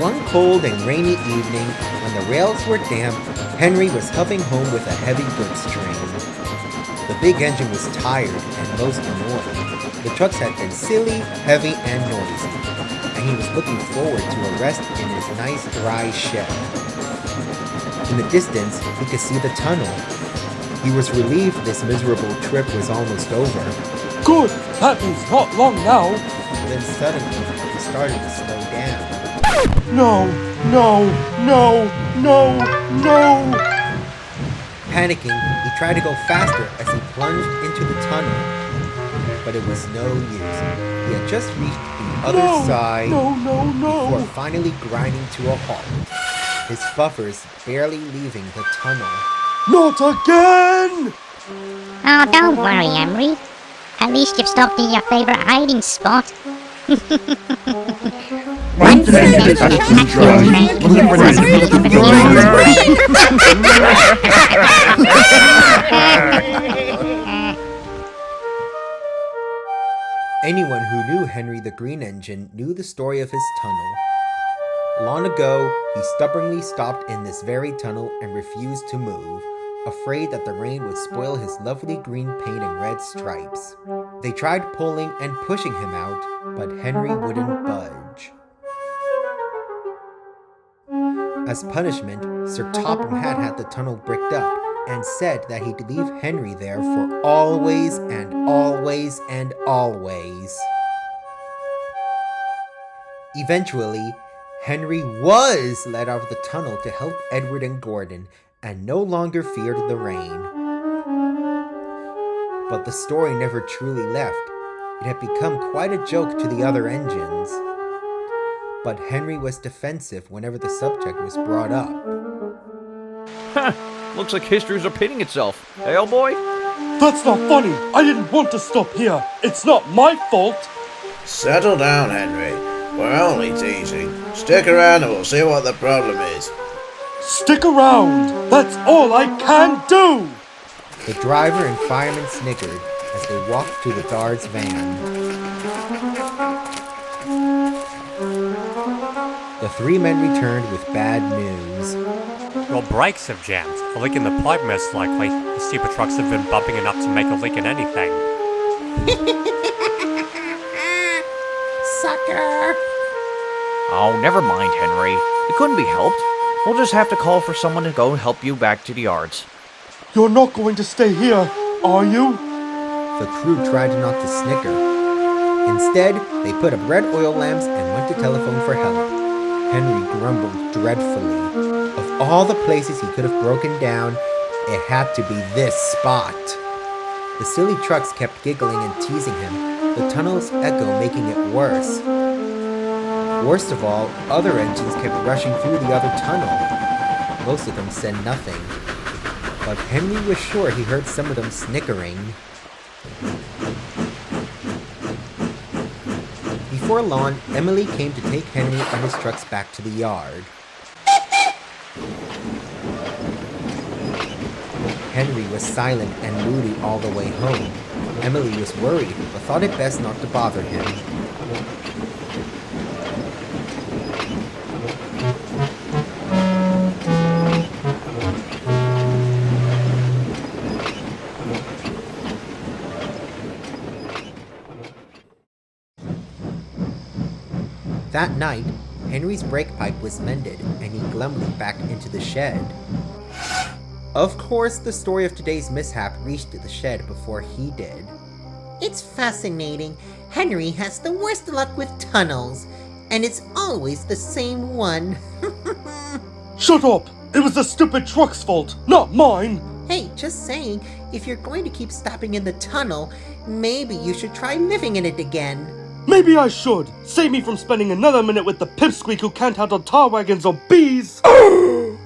One cold and rainy evening, when the rails were damp, Henry was huffing home with a heavy goods train. The big engine was tired and most annoyed. The trucks had been silly, heavy, and noisy, and he was looking forward to a rest in his nice dry shed. In the distance, he could see the tunnel. He was relieved this miserable trip was almost over. Good! That means not long now! Then suddenly, he started to slow down. No! No! No! No! No! Panicking, he tried to go faster as he plunged into the tunnel. But it was no use. He had just reached the other side before finally grinding to a halt, his buffers barely leaving the tunnel. Not again! Oh, don't worry, Henry. At least you've stopped in your favorite hiding spot. One thing is to Anyone who knew Henry the Green Engine knew the story of his tunnel. Long ago, he stubbornly stopped in this very tunnel and refused to move, afraid that the rain would spoil his lovely green paint and red stripes. They tried pulling and pushing him out, but Henry wouldn't budge. As punishment, Sir Topham had the tunnel bricked up and said that he'd leave Henry there for always and always and always. Eventually, Henry was let out of the tunnel to help Edward and Gordon, and no longer feared the rain. But the story never truly left. It had become quite a joke to the other engines. But Henry was defensive whenever the subject was brought up. Looks like history's repeating itself. Hey, old boy? That's not funny! I didn't want to stop here! It's not my fault! Settle down, Henry. We're only teasing. Stick around and we'll see what the problem is. Stick around! That's all I can do! The driver and fireman snickered as they walked to the guard's van. The three men returned with bad news. Your brakes have jammed. A leak in the pipe most likely. The stupid trucks have been bumping enough to make a leak in anything. Sucker! Oh, never mind, Henry. It couldn't be helped. We'll just have to call for someone to go help you back to the yards. You're not going to stay here, are you? The crew tried not to snicker. Instead, they put up red oil lamps and went to telephone for help. Henry grumbled dreadfully. Of all the places he could have broken down, it had to be this spot. The silly trucks kept giggling and teasing him, the tunnel's echo making it worse. Worst of all, other engines kept rushing through the other tunnel. Most of them said nothing, but Henry was sure he heard some of them snickering. Before long, Emily came to take Henry and his trucks back to the yard. Henry was silent and moody all the way home. Emily was worried, but thought it best not to bother him. That night, Henry's brake pipe was mended, and he glummed back into the shed. Of course, the story of today's mishap reached the shed before he did. It's fascinating. Henry has the worst luck with tunnels, and it's always the same one. Shut up! It was the stupid truck's fault, not mine! Hey, just saying, if you're going to keep stopping in the tunnel, maybe you should try living in it again. Maybe I should. Save me from spending another minute with the pipsqueak who can't handle tar wagons or bees.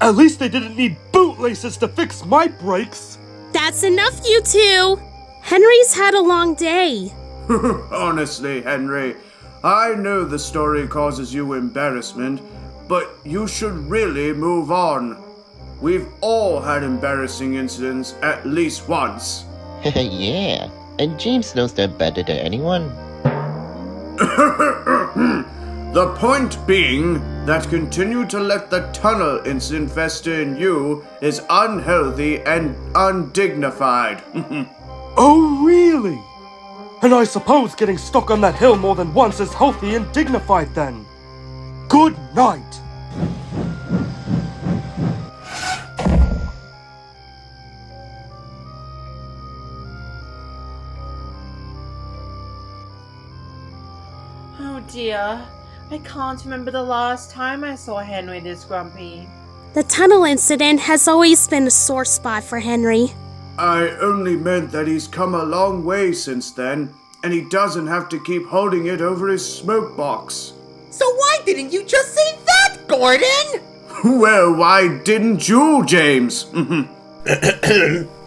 At least they didn't need bootlaces to fix my brakes. That's enough, you two. Henry's had a long day. Honestly, Henry, I know the story causes you embarrassment, but you should really move on. We've all had embarrassing incidents at least once. Yeah, and James knows that better than anyone. The point being that continue to let the tunnel incident fester in you is unhealthy and undignified. Oh, really? And I suppose getting stuck on that hill more than once is healthy and dignified then. Good night. Oh dear, I can't remember the last time I saw Henry this grumpy. The tunnel incident has always been a sore spot for Henry. I only meant that he's come a long way since then, and he doesn't have to keep holding it over his smoke box. So why didn't you just say that, Gordon? Well, why didn't you, James?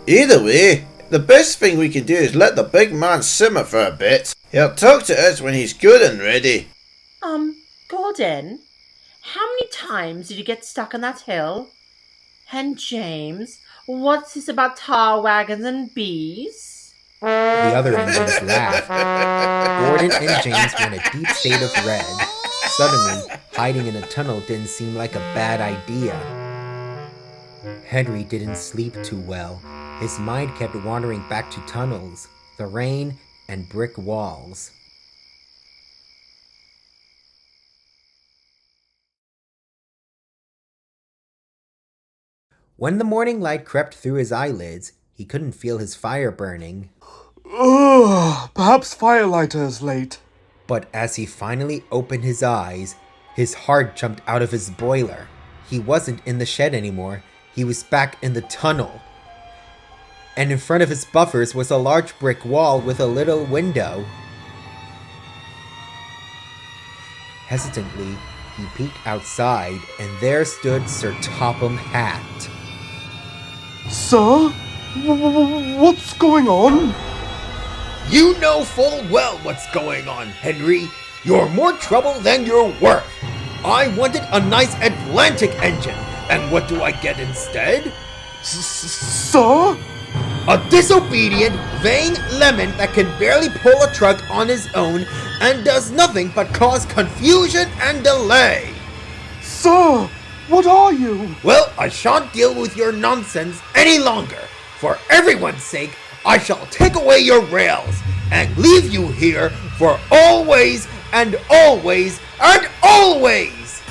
Either way, the best thing we can do is let the big man simmer for a bit. He'll talk to us when he's good and ready. Gordon, how many times did you get stuck on that hill? And James, what's this about tar wagons and bees? The other engines laughed. Gordon and James were in a deep state of red. Suddenly, hiding in a tunnel didn't seem like a bad idea. Henry didn't sleep too well. His mind kept wandering back to tunnels, the rain, and brick walls. When the morning light crept through his eyelids, he couldn't feel his fire burning. Ugh, perhaps Firelighter is late. But as he finally opened his eyes, his heart jumped out of his boiler. He wasn't in the shed anymore. He was back in the tunnel. And in front of his buffers was a large brick wall with a little window. Hesitantly, he peeked outside, and there stood Sir Topham Hatt. Sir? What's going on? You know full well what's going on, Henry. You're more trouble than you're worth. I wanted a nice Atlantic engine, and what do I get instead? Sir? A disobedient, vain lemon that can barely pull a truck on his own and does nothing but cause confusion and delay. Sir, what are you? Well, I shan't deal with your nonsense any longer. For everyone's sake, I shall take away your rails and leave you here for always and always and always.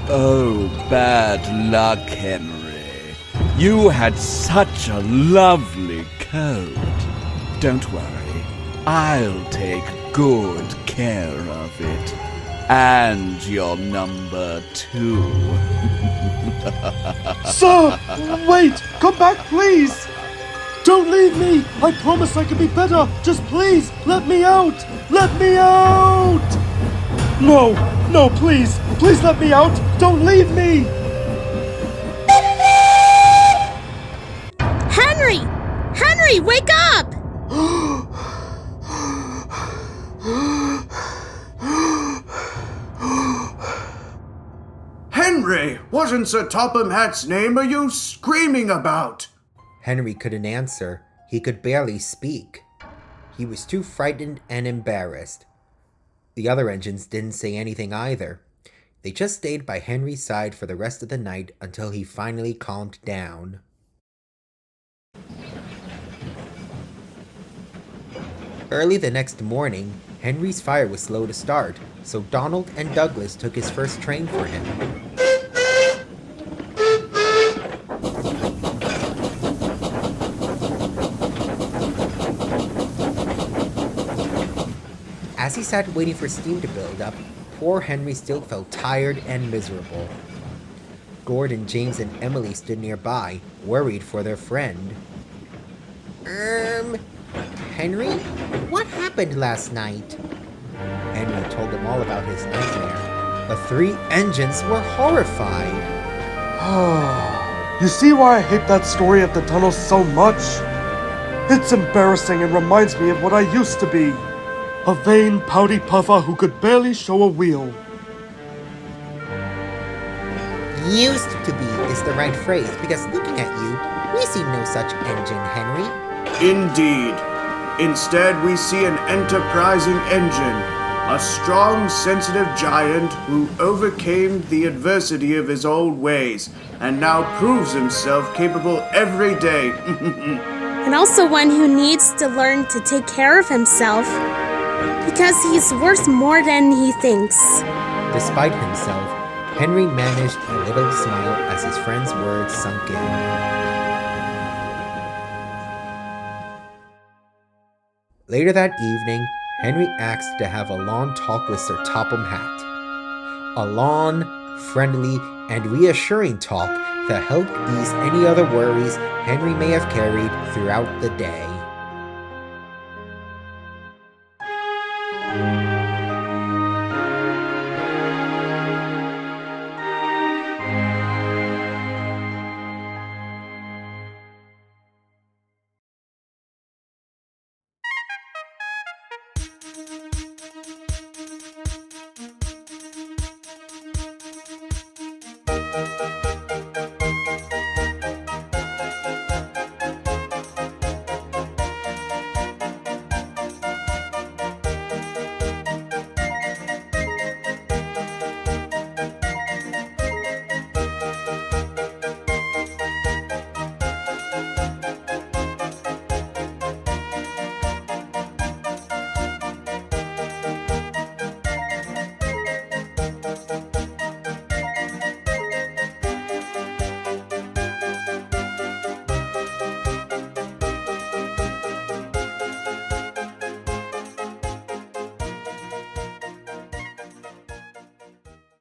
Oh, bad luck, Henry. You had such a lovely coat. Don't worry, I'll take good care of it. And your number 2. Sir, wait, come back, please. Don't leave me. I promise I can be better. Just please, let me out. Let me out. No, please. Please let me out. Don't leave me. Henry! Henry, wake up! Henry, what in Sir Topham Hatt's name are you screaming about? Henry couldn't answer. He could barely speak. He was too frightened and embarrassed. The other engines didn't say anything either. They just stayed by Henry's side for the rest of the night until he finally calmed down. Early the next morning, Henry's fire was slow to start, so Donald and Douglas took his first train for him. As he sat waiting for steam to build up, poor Henry still felt tired and miserable. Gordon, James, and Emily stood nearby, worried for their friend. Henry? What happened last night? Henry told them all about his nightmare. The 3 engines were horrified. You see why I hate that story of the tunnels so much? It's embarrassing and reminds me of what I used to be. A vain, pouty puffer who could barely show a wheel. Used to be is the right phrase, because looking at you, we see no such engine, Henry. Indeed. Instead, we see an enterprising engine, a strong, sensitive giant who overcame the adversity of his old ways and now proves himself capable every day. And also one who needs to learn to take care of himself, because he's worth more than he thinks. Despite himself, Henry managed a little smile as his friend's words sunk in. Later that evening, Henry asked to have a long talk with Sir Topham Hatt. A long, friendly, and reassuring talk that helped ease any other worries Henry may have carried throughout the day.